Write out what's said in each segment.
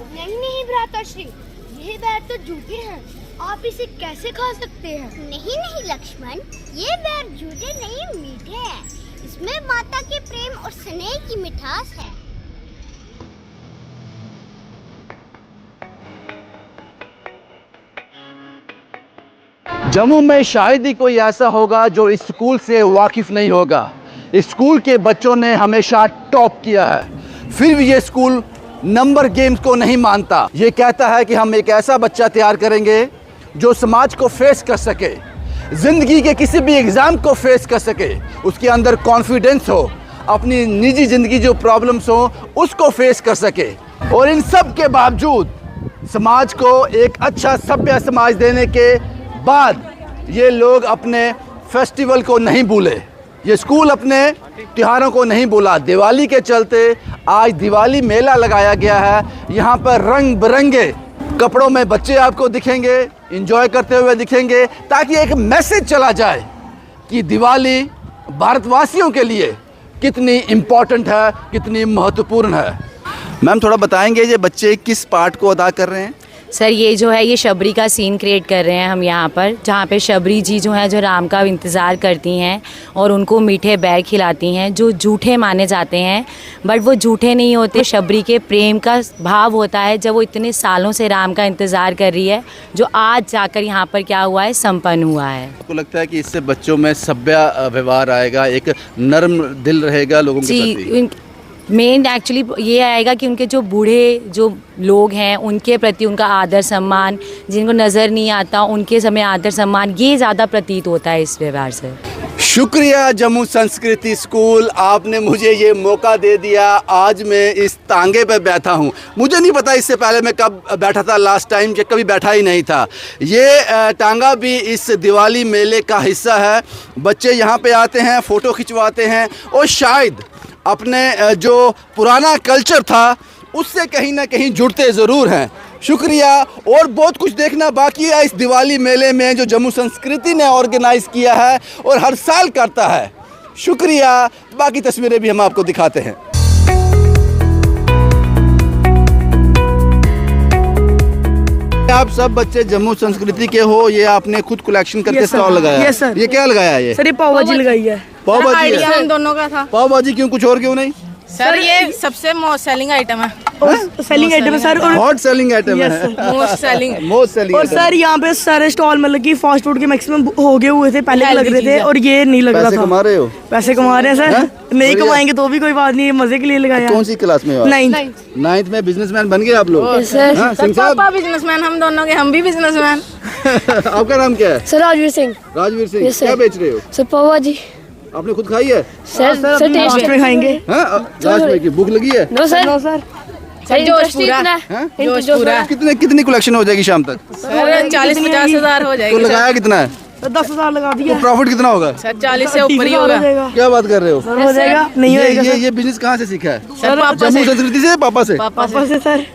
नहीं नहीं भ्राताश्री, ये बैर तो झूठे हैं। आप इसे कैसे खा सकते हैं? नहीं नहीं लक्ष्मण, ये बैर झूठे नहीं मीठे हैं। इसमें माता के प्रेम और स्नेह की मिठास है। जम्मू में शायद ही कोई ऐसा होगा जो इस स्कूल से वाकिफ़ नहीं होगा। इस स्कूल के बच्चों ने हमेशा टॉप किया है, फिर भी ये स्कूल नंबर गेम्स को नहीं मानता। ये कहता है कि हम एक ऐसा बच्चा तैयार करेंगे जो समाज को फेस कर सके, ज़िंदगी के किसी भी एग्ज़ाम को फेस कर सके, उसके अंदर कॉन्फिडेंस हो, अपनी निजी ज़िंदगी जो प्रॉब्लम्स हो उसको फेस कर सके। और इन सब के बावजूद समाज को एक अच्छा सभ्य समाज देने के बाद ये लोग अपने फेस्टिवल को नहीं भूले, ये स्कूल अपने त्योहारों को नहीं भूला। दिवाली के चलते आज दिवाली मेला लगाया गया है। यहाँ पर रंग बिरंगे कपड़ों में बच्चे आपको दिखेंगे, एंजॉय करते हुए दिखेंगे, ताकि एक मैसेज चला जाए कि दिवाली भारतवासियों के लिए कितनी इम्पोर्टेंट है, कितनी महत्वपूर्ण है। मैम थोड़ा बताएंगे ये बच्चे किस पार्ट को अदा कर रहे हैं? सर ये जो है ये शबरी का सीन क्रिएट कर रहे हैं हम यहाँ पर, जहाँ पे शबरी जी जो है जो राम का इंतज़ार करती हैं और उनको मीठे बैर खिलाती हैं, जो झूठे माने जाते हैं बट वो झूठे नहीं होते। शबरी के प्रेम का भाव होता है जब वो इतने सालों से राम का इंतज़ार कर रही है, जो आज जाकर यहाँ पर क्या हुआ है, संपन्न हुआ है। आपको लगता है कि इससे बच्चों में सभ्य व्यवहार आएगा, एक नर्म दिल रहेगा लोगों के प्रति? मेन एक्चुअली ये आएगा कि उनके जो बूढ़े जो लोग हैं उनके प्रति उनका आदर सम्मान, जिनको नज़र नहीं आता उनके समय आदर सम्मान, ये ज़्यादा प्रतीत होता है इस व्यवहार से। शुक्रिया जम्मू संस्कृति स्कूल, आपने मुझे ये मौका दे दिया। आज मैं इस तांगे पे बैठा हूँ। मुझे नहीं पता इससे पहले मैं कब बैठा था लास्ट टाइम, कि कभी बैठा ही नहीं था। ये टांगा भी इस दिवाली मेले का हिस्सा है। बच्चे यहाँ पे आते हैं, फ़ोटो खिंचवाते हैं और शायद अपने जो पुराना कल्चर था उससे कहीं ना कहीं जुड़ते ज़रूर हैं। शुक्रिया। और बहुत कुछ देखना बाकी है इस दिवाली मेले में जो जम्मू संस्कृति ने ऑर्गेनाइज़ किया है और हर साल करता है। शुक्रिया। बाकी तस्वीरें भी हम आपको दिखाते हैं। आप सब बच्चे जम्मू संस्कृति के हो, ये आपने खुद कलेक्शन करके स्टॉल लगाया? Yes sir. ये क्या लगाया है? सर ये पाव भाजी लगाई है। पाव भाजी है? हम दोनों का था। पाव भाजी क्यों, कुछ और क्यों नहीं? सर ये सबसे मोस्ट सेलिंग आइटम है। सेलिंग आइटम है सर, और हॉट सेलिंग आइटम है। Most selling most selling. और सर यहाँ पे सारे स्टॉल मतलब कि फास्ट फूड के मैक्सिमम हो गए हुए थे, पहले लग रहे थे और ये नहीं लग रहा था। पैसे कमा रहे हो? पैसे कमा रहे हैं सर। नहीं कमाएंगे तो भी कोई बात नहीं, मजे के लिए लगाया। कौन सी क्लास में हो? 9th में। बिजनेसमैन बन गए आप लोग? सर पापा बिजनेसमैन, हम दोनों के, हम भी बिजनेसमैन। आपका नाम क्या है? सर राजवीर सिंह। राजवीर सिंह। क्या बेच रहे हो? सर पाव भाजी। आपने खुद खाई है? सर लास्ट में खाएंगे। लास्ट में की भूख लगी है? No sir. सर जोश पूरा। कितनी कलेक्शन हो जाएगी शाम तक? सर 40-50 हज़ार हो जाएगी। तो लगाया कितना है? 10,000 लगा दिया। तो प्रॉफिट कितना होगा? सर 40 से ऊपर ही होगा। क्या बात कर रहे हो? सर हो जाएगा। नहीं होगा। ये बिजनेस कहाँ से सीखा है? सर जम्मू संस्कृति से? पापा से? पापा से सर।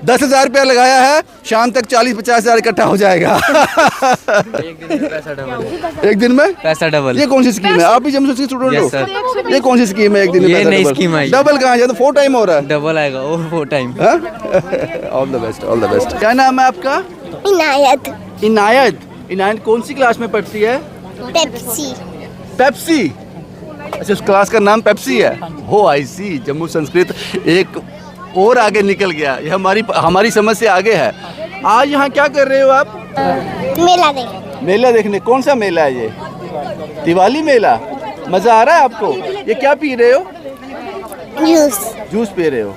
10,000 रुपया लगाया है, शाम तक 40-50 हज़ार इकट्ठा हो जाएगा। एक दिन में पैसा डबल। ये कौन सी स्कीम है? आप भी जम्मू संस्कृति स्टूडेंट हो? ये कौन सी स्कीम है? एक दिन में ये पैसा नई डबल? स्कीम आई। डबल कहाँ है? तो 4 टाइम हो रहा है। डबल आएगा और 4 time. All the best, all the best. क्या नाम है आपका? इनायत। इनायत। इनायत कौन सी क्लास में पढ़ती है? पेप्सी। पेप्सी। अच्छा, उस क्लास का नाम पेप्सी है। हो आई सी। जम्मू संस्कृत एक और आगे निकल गया, ये हमारी समझ से आगे है। आज यहाँ क्या कर रहे हो आप? मेला देख। मेला देखने। कौन सा मेला है ये? दिवाली मेला। मजा आ रहा है आपको? ये क्या पी रहे हो? जूस पी रहे हो।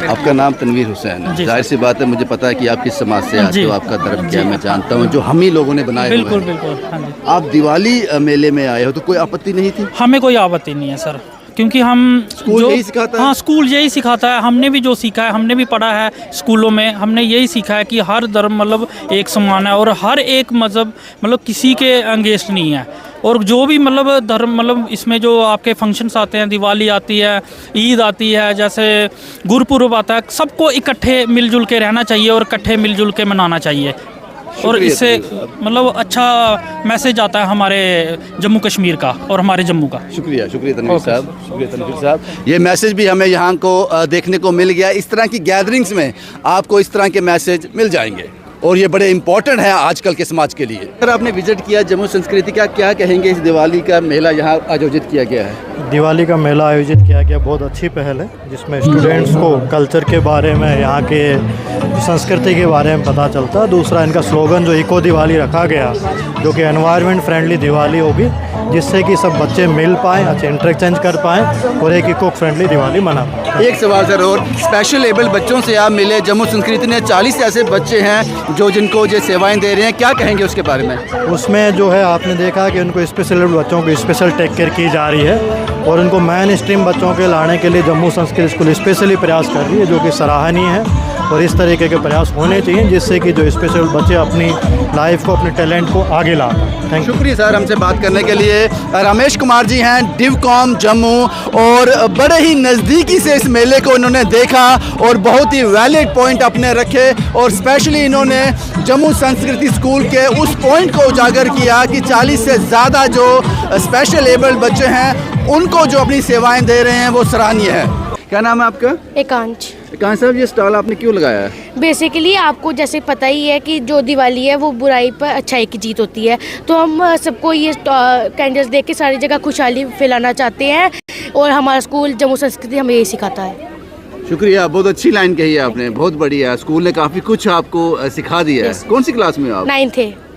आपका नाम तनवीर हुसैन है। जाहिर सी बात है, मुझे पता है कि आप किस समाज से आते हो, आपका धर्म क्या है मैं जानता हूँ, जो हम ही लोगों ने बनाया हुआ है। बिल्कुल बिल्कुल। आप दिवाली मेले में आए हो तो कोई आपत्ति नहीं थी? हमें कोई आपत्ति नहीं है सर, क्योंकि हम स्कूल यही सिखाता है। हाँ, स्कूल यही सिखाता है। हमने भी जो सीखा है, हमने भी पढ़ा है स्कूलों में, हमने यही सीखा है कि हर धर्म मतलब एक समान है और हर एक मज़हब मतलब किसी के अगेंस्ट नहीं है। और जो भी मतलब धर्म मतलब इसमें जो आपके फंक्शंस आते हैं, दिवाली आती है, ईद आती है, जैसे गुरुपुरब आता है, सबको इकट्ठे मिलजुल के रहना चाहिए और इकट्ठे मिलजुल के मनाना चाहिए। और इससे मतलब अच्छा मैसेज आता है हमारे जम्मू कश्मीर का और हमारे जम्मू का। शुक्रिया तनवीर साहब, शुक्रिया तनवीर साहब। ये मैसेज भी हमें यहाँ को देखने को मिल गया। इस तरह की गैदरिंग्स में आपको इस तरह के मैसेज मिल जाएंगे और ये बड़े इंपॉर्टेंट है आजकल के समाज के लिए। अगर आपने विजिट किया जम्मू संस्कृति का, क्या कहेंगे इस दिवाली का मेला यहाँ आयोजित किया गया है? दिवाली का मेला आयोजित किया गया बहुत अच्छी पहल है, जिसमें स्टूडेंट्स को कल्चर के बारे में, यहाँ के संस्कृति के बारे में पता चलता है। दूसरा, इनका स्लोगन जो इको दिवाली रखा गया, जो कि एनवायरनमेंट फ्रेंडली दिवाली होगी, जिससे कि सब बच्चे मिल पाएँ, अच्छे इंटरेक्शन कर पाएँ और एक इको फ्रेंडली दिवाली मना पाएँ। एक सवाल सर, और स्पेशल एबल्ड बच्चों से आप मिले, जम्मू संस्कृति ने 40 ऐसे बच्चे हैं जो जिनको ये सेवाएं दे रहे हैं, क्या कहेंगे उसके बारे में? उसमें जो है आपने देखा कि उनको स्पेशल बच्चों को स्पेशल टेक केयर की जा रही है और उनको मेन स्ट्रीम बच्चों के लाने के लिए जम्मू संस्कृत स्कूल स्पेशली प्रयास कर रही है, जो कि सराहनीय है। और इस तरीके के प्रयास होने चाहिए जिससे कि जो स्पेशल बच्चे अपनी लाइफ को, अपने टैलेंट को आगे ला पाएँ। Thank you. शुक्रिया सर हमसे बात करने के लिए। रमेश कुमार जी हैं डिवकॉम जम्मू, और बड़े ही नज़दीकी से इस मेले को इन्होंने देखा और बहुत ही वैलिड पॉइंट अपने रखे, और स्पेशली इन्होंने जम्मू संस्कृति स्कूल के उस पॉइंट को उजागर किया कि 40 से ज़्यादा जो स्पेशल एबल्ड बच्चे हैं उनको जो अपनी सेवाएं दे रहे हैं वो सराहनीय है। क्या नाम है आपका? एकांश। एकांश साहब, ये स्टॉल आपने क्यों लगाया है? बेसिकली आपको जैसे पता ही है कि जो दिवाली है वो बुराई पर अच्छाई की जीत होती है, तो हम सबको ये कैंडल्स देख के सारी जगह खुशहाली फैलाना चाहते हैं, और हमारा स्कूल जम्मू संस्कृति हमें यही सिखाता है। शुक्रिया, बहुत अच्छी लाइन कही है आपने, बहुत बढ़िया। स्कूल ने काफ़ी कुछ आपको सिखा दिया है। कौन सी क्लास में हो आप?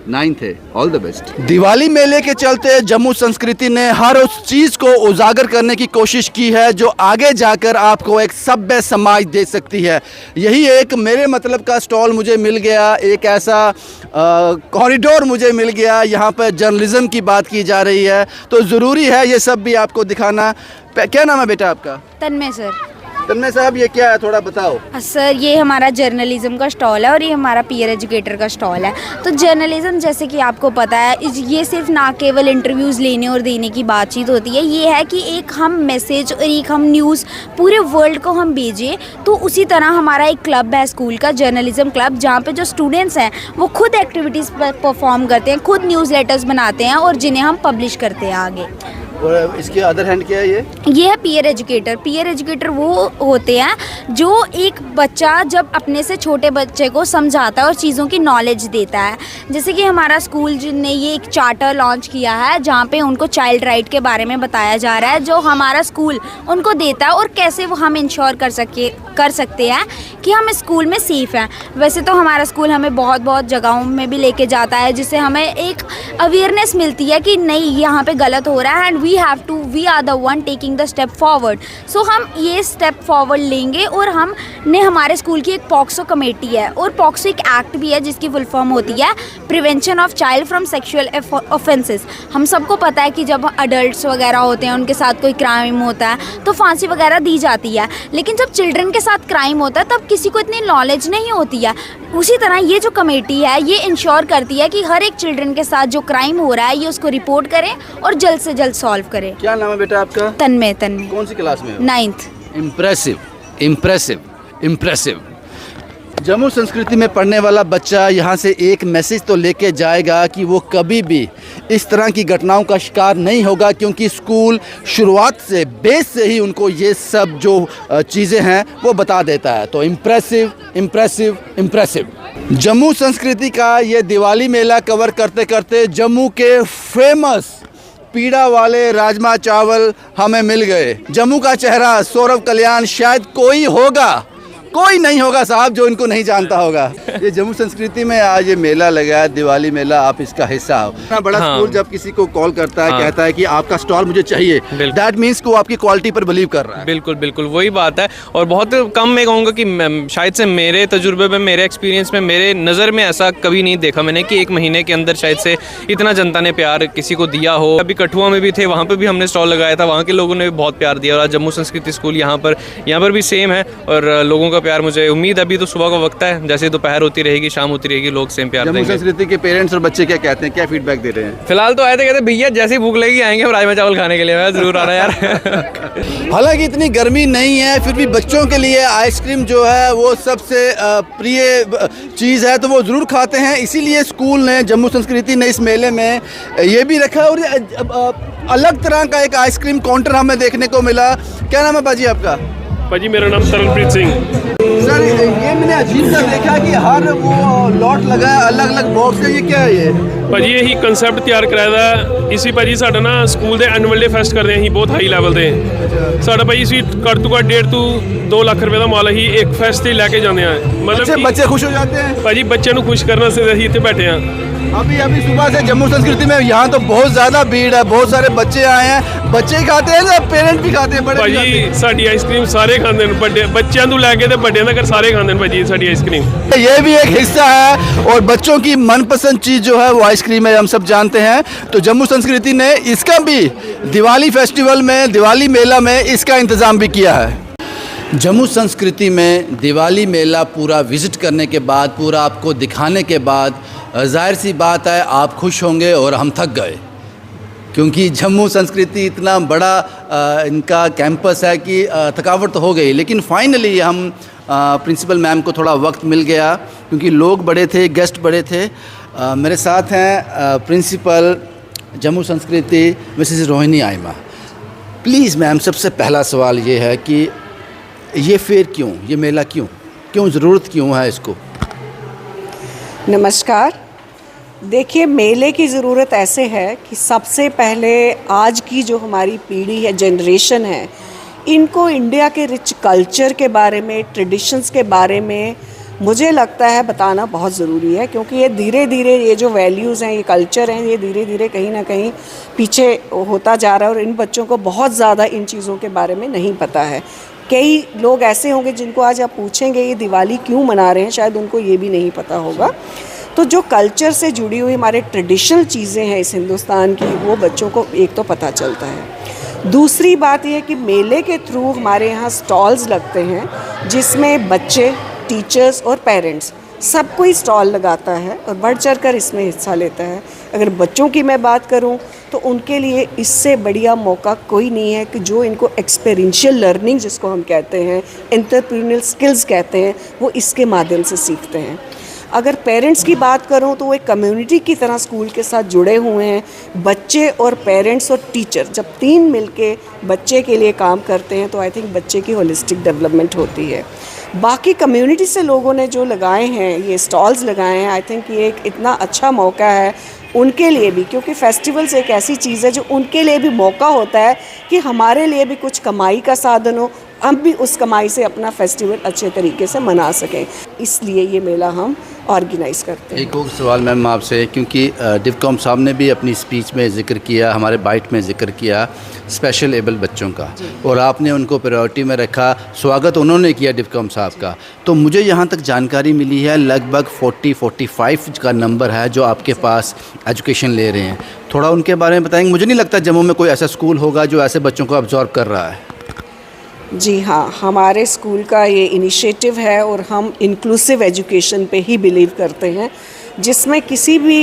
9th है। All the best. दिवाली मेले के चलते जम्मू संस्कृति ने हर उस चीज़ को उजागर करने की कोशिश की है जो आगे जाकर आपको एक सभ्य समाज दे सकती है। यही एक मेरे मतलब का स्टॉल मुझे मिल गया, एक ऐसा कॉरिडोर मुझे मिल गया, यहाँ पर जर्नलिज्म की बात की जा रही है, तो ज़रूरी है ये सब भी आपको दिखाना। क्या नाम है बेटा आपका? तन्मय सर। तन्मय साहब, ये क्या है थोड़ा बताओ। सर ये हमारा जर्नलिज्म का स्टॉल है और ये हमारा पीयर एजुकेटर का स्टॉल है। तो जर्नलिज्म जैसे कि आपको पता है, ये सिर्फ ना केवल इंटरव्यूज़ लेने और देने की बातचीत होती है, ये है कि एक हम मैसेज और एक हम न्यूज़ पूरे वर्ल्ड को हम भेजें। तो उसी तरह हमारा एक क्लब है स्कूल का, जर्नलिज्म क्लब, जहाँ पे जो स्टूडेंट्स हैं वो खुद एक्टिविटीज़ परफॉर्म करते हैं, खुद न्यूज़ लेटर्स बनाते हैं और जिन्हें हम पब्लिश करते हैं आगे। और इसके अदर हैंड क्या है ये है पीयर एजुकेटर। पीयर एजुकेटर वो होते हैं जो एक बच्चा जब अपने से छोटे बच्चे को समझाता है और चीज़ों की नॉलेज देता है। जैसे कि हमारा स्कूल ने ये एक चार्टर लॉन्च किया है जहाँ पे उनको चाइल्ड राइट के बारे में बताया जा रहा है, जो हमारा स्कूल उनको देता है, और कैसे वो हम इंश्योर कर सकते हैं कि हम स्कूल में सेफ़ हैं। वैसे तो हमारा स्कूल हमें बहुत जगहों में भी लेके जाता है, जिससे हमें एक अवेयरनेस मिलती है कि नहीं यहाँ पे गलत हो रहा है, and we are the one taking the step forward. So हम ये स्टेप फॉरवर्ड लेंगे, और हमने हमारे स्कूल की एक पॉक्सो कमेटी है, और पॉक्सो एक एक्ट भी है जिसकी फुल फॉर्म होती है prevention of child from sexual offences. हम सबको पता है कि जब अडल्ट्स वगैरह होते हैं उनके साथ कोई क्राइम होता है तो फांसी वगैरह दी जाती है, लेकिन जब चिल्ड्रन के साथ क्राइम होता है तब किसी को इतनी नॉलेज नहीं होती है। उसी तरह ये जो कमेटी है ये इंश्योर करती है कि हर एक चिल्ड्रन के साथ जो क्राइम हो रहा है ये उसको रिपोर्ट करें और जल्द से जल्द सॉल्व करें। क्या नाम है बेटा आपका? तन्मय। कौन सी क्लास में हो? 9th। इम्प्रेसिव। जम्मू संस्कृति में पढ़ने वाला बच्चा यहाँ से एक मैसेज तो लेके जाएगा कि वो कभी भी इस तरह की घटनाओं का शिकार नहीं होगा, क्योंकि स्कूल शुरुआत से, बेस से ही उनको ये सब जो चीज़ें हैं वो बता देता है। तो इम्प्रेसिव। जम्मू संस्कृति का ये दिवाली मेला कवर करते करते जम्मू के फेमस पीड़ा वाले राजमा चावल हमें मिल गए। जम्मू का चेहरा सौरभ कल्याण, शायद कोई नहीं होगा साहब जो इनको नहीं जानता होगा। ये जम्मू संस्कृति में आज ये मेला लगा है, दिवाली मेला, आप इसका हिस्सा हो। इतना बड़ा स्कूल जब किसी को कॉल करता है, कहता है कि आपका स्टॉल मुझे चाहिए, दैट मीन्स को आपकी क्वालिटी पर बिलीव कर रहा है। बिल्कुल वही बात है। और बहुत कम मैं कहूँगा कि शायद से मेरे तजुर्बे में, मेरे एक्सपीरियंस में, मेरे नज़र में ऐसा कभी नहीं देखा मैंने कि 1 महीने के अंदर शायद से इतना जनता ने प्यार किसी को दिया हो। अभी कठुआ में भी थे, वहाँ पर भी हमने स्टॉल लगाया था, वहाँ के लोगों ने भी बहुत प्यार दिया। और आज जम्मू संस्कृति स्कूल यहाँ पर भी सेम है, और लोगों का का प्यार मुझे उम्मीद, अभी तो सुबह का वक्त है, जैसे दोपहर होती रहेगी, शाम होती रहेगी, लोग सेम प्यार जम्मू देंगे। संस्कृति के पेरेंट्स और बच्चे क्या कहते हैं, क्या फीडबैक दे रहे हैं? फिलहाल तो आए थे, कहते भैया जैसे भूख लगेगी आएंगे हम राजमा चावल खाने के लिए। मैं ज़रूर आना यार। हालांकि इतनी गर्मी नहीं है, फिर भी बच्चों के लिए आइसक्रीम जो है वो सबसे प्रिय चीज़ है, तो वो ज़रूर खाते हैं। इसीलिए स्कूल ने, जम्मू संस्कृति ने इस मेले में ये भी रखा है। और अलग तरह का एक आइसक्रीम काउंटर हमें देखने को मिला। क्या नाम है बाजी आपका? भाजी मेरा नाम तरनप्रीत सिंह। सर ये मैंने अजीब सा देखा कि हर वो लॉट लगा है, अलग अलग बॉक्स है, ये क्या है ये? ਭਾਜੀ ਇਹੀ ਕਨਸੈਪਟ ਤਿਆਰ ਕਰਾਇਆ ਦਾ ਇਸੀ ਭਾਜੀ ਸਾਡਾ ਨਾ ਸਕੂਲ ਦੇ ਐਨੂਅਲ ਡੇ ਫੈਸਟ ਕਰਦੇ ਆਂ ਅਸੀਂ ਬਹੁਤ ਹਾਈ ਲੈਵਲ ਤੇ। ਸਾਡਾ ਭਾਜੀ ਅਸੀਂ ਘੱਟ ਤੋਂ ਘੱਟ 1.5 ਤੋਂ 2 ਲੱਖ ਰੁਪਏ ਦਾ ਮਾਲ ਅਸੀਂ ਇੱਕ ਫੈਸਟ ਤੇ ਲੈ ਕੇ ਜਾਂਦੇ ਆ। ਮਤਲਬ बच्चे खुश हो जाते हैं ਭਾਜੀ ਬੱਚਿਆਂ ਨੂੰ ਖੁਸ਼ ਕਰਨ ਵਾਸਤੇ ਅਸੀਂ ਇੱਥੇ ਬੈਠੇ ਆ। अभी सुबह से जम्मू संस्कृति में यहाँ तो बहुत ज़्यादा भीड़ है, बहुत सारे बच्चे आए हैं। बच्चे ही खाते हैं ना, पेरेंट्स भी खाते हैं, बड़े भी खाते ਭਾਜੀ हैं? ਸਾਡੀ ਆਈਸਕ੍ਰੀਮ ਸਾਰੇ ਖਾਂਦੇ ਨੇ, ਵੱਡੇ ਬੱਚਿਆਂ ਤੋਂ ਲੈ ਕੇ ਤੇ ਵੱਡਿਆਂ ਤੱਕ ਸਾਰੇ ਖਾਂਦੇ ਨੇ ਭਾਜੀ ਸਾਡੀ ਆਈਸਕ੍ਰੀਮ। ये भी एक हिस्सा है और बच्चों की मनपसंद चीज़ जो है वो आइसक्रीम है, हम सब जानते हैं। तो जम्मू संस्कृति ने इसका भी दिवाली फेस्टिवल में, दिवाली मेला में इसका इंतज़ाम भी किया है। जम्मू संस्कृति में दिवाली मेला पूरा विज़िट करने के बाद, पूरा आपको दिखाने के बाद, ज़ाहिर सी बात है आप खुश होंगे और हम थक गए, क्योंकि जम्मू संस्कृति इतना बड़ा इनका कैंपस है कि थकावट तो हो गई। लेकिन फाइनली हम प्रिंसिपल मैम को थोड़ा वक्त मिल गया, क्योंकि लोग बड़े थे, गेस्ट बड़े थे। मेरे साथ हैं प्रिंसिपल जम्मू संस्कृति Mrs Rohini Aima. Please ma'am, सबसे पहला सवाल ये है कि ये फेयर क्यों, ये मेला क्यों ज़रूरत क्यों है इसको? नमस्कार। देखिए, मेले की ज़रूरत ऐसे है कि सबसे पहले आज की जो हमारी पीढ़ी है, जनरेशन है, इनको इंडिया के रिच कल्चर के बारे में, ट्रेडिशंस के बारे में मुझे लगता है बताना बहुत ज़रूरी है। क्योंकि ये धीरे धीरे ये जो वैल्यूज़ हैं, ये कल्चर हैं, ये धीरे धीरे कहीं ना कहीं पीछे होता जा रहा है और इन बच्चों को बहुत ज़्यादा इन चीज़ों के बारे में नहीं पता है। कई लोग ऐसे होंगे जिनको आज आप पूछेंगे ये दिवाली क्यों मना रहे हैं, शायद उनको ये भी नहीं पता होगा। तो जो कल्चर से जुड़ी हुई हमारे ट्रेडिशनल चीज़ें हैं इस हिंदुस्तान की, वो बच्चों को एक तो पता चलता है। दूसरी बात यह है कि मेले के थ्रू हमारे यहाँ स्टॉल्स लगते हैं, जिसमें बच्चे, टीचर्स और पेरेंट्स सब कोई स्टॉल लगाता है और बढ़ चढ़ कर इसमें हिस्सा लेता है। अगर बच्चों की मैं बात करूं तो उनके लिए इससे बढ़िया मौका कोई नहीं है कि जो इनको एक्सपीरियंशियल लर्निंग जिसको हम कहते हैं, एंटरप्रेन्योरियल स्किल्स कहते हैं, वो इसके माध्यम से सीखते हैं। अगर पेरेंट्स की बात करूं तो वो एक कम्युनिटी की तरह स्कूल के साथ जुड़े हुए हैं। बच्चे और पेरेंट्स और टीचर जब तीन मिलके बच्चे के लिए काम करते हैं तो आई थिंक बच्चे की होलिस्टिक डेवलपमेंट होती है। बाकी कम्युनिटी से लोगों ने जो लगाए हैं, ये स्टॉल्स लगाए हैं, आई थिंक ये एक इतना अच्छा मौका है उनके लिए भी, क्योंकि फेस्टिवल्स एक ऐसी चीज़ है जो उनके लिए भी मौका होता है कि हमारे लिए भी कुछ कमाई का साधन हो, हम भी उस कमाई से अपना फेस्टिवल अच्छे तरीके से मना सकें। इसलिए ये मेला हम ऑर्गेनाइज़ करते हैं। एक और सवाल मैम आपसे, क्योंकि डिवकॉम साहब ने भी अपनी स्पीच में ज़िक्र किया, हमारे बाइट में ज़िक्र किया स्पेशल एबल बच्चों का, और आपने उनको प्रायोरिटी में रखा, स्वागत उन्होंने किया डिवकॉम साहब का। तो मुझे यहाँ तक जानकारी मिली है लगभग 40-45 का नंबर है जो आपके पास एजुकेशन ले रहे हैं। थोड़ा उनके बारे में बताएंगे? मुझे नहीं लगता जम्मू में कोई ऐसा स्कूल होगा जो ऐसे बच्चों को अब्जॉर्ब कर रहा है। जी हाँ, हमारे स्कूल का ये इनिशिएटिव है और हम इंक्लूसिव एजुकेशन पे ही बिलीव करते हैं, जिसमें किसी भी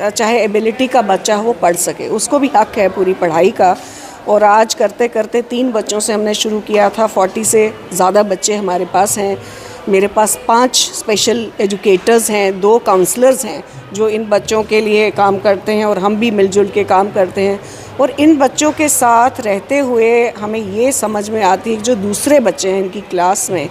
चाहे एबिलिटी का बच्चा हो पढ़ सके, उसको भी हक है पूरी पढ़ाई का। और आज करते करते 3 बच्चों से हमने शुरू किया था, 40 से ज़्यादा बच्चे हमारे पास हैं। मेरे पास 5 स्पेशल एजुकेटर्स हैं, 2 काउंसलर्स हैं जो इन बच्चों के लिए काम करते हैं और हम भी मिलजुल के काम करते हैं। और इन बच्चों के साथ रहते हुए हमें ये समझ में आती है कि जो दूसरे बच्चे हैं इनकी क्लास में,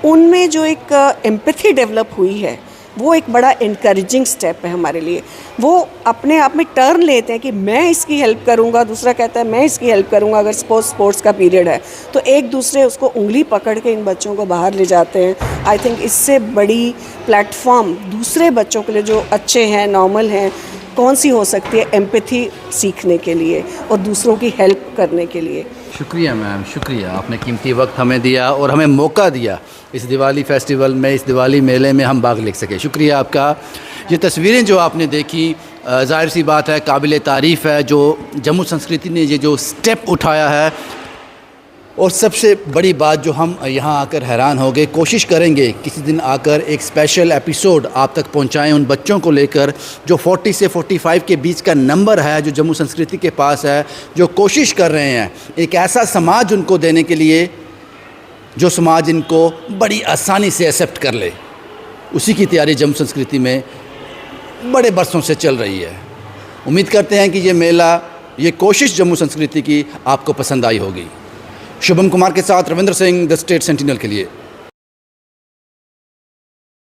उनमें जो एक एम्पैथी डेवलप हुई है, वो एक बड़ा इनकरेजिंग स्टेप है हमारे लिए। वो अपने आप में टर्न लेते हैं कि मैं इसकी हेल्प करूंगा, दूसरा कहता है मैं इसकी हेल्प करूंगा। अगर स्पोर्ट्स का पीरियड है तो एक दूसरे उसको उंगली पकड़ के इन बच्चों को बाहर ले जाते हैं। आई थिंक इससे बड़ी प्लेटफॉर्म दूसरे बच्चों के लिए जो अच्छे हैं, नॉर्मल हैं, कौन सी हो सकती है एम्पैथी सीखने के लिए और दूसरों की हेल्प करने के लिए। शुक्रिया मैम, शुक्रिया, आपने कीमती वक्त हमें दिया और हमें मौका दिया इस दिवाली फेस्टिवल में, इस दिवाली मेले में हम भाग ले सके। शुक्रिया आपका। ये तस्वीरें जो आपने देखी, ज़ाहिर सी बात है काबिल तारीफ़ है जो जम्मू संस्कृति ने ये जो स्टेप उठाया है। और सबसे बड़ी बात जो हम यहाँ आकर हैरान हो गए, कोशिश करेंगे किसी दिन आकर एक स्पेशल एपिसोड आप तक पहुँचाएँ उन बच्चों को लेकर जो 40 से 45 के बीच का नंबर है, जो जम्मू संस्कृति के पास है, जो कोशिश कर रहे हैं एक ऐसा समाज उनको देने के लिए जो समाज इनको बड़ी आसानी से एक्सेप्ट कर ले। उसी की तैयारी जम्मू संस्कृति में बड़े बरसों से चल रही है। उम्मीद करते हैं कि ये मेला, ये कोशिश जम्मू संस्कृति की आपको पसंद आई होगी। शुभम कुमार के साथ Ravindra Singh, the state sentinel के लिए।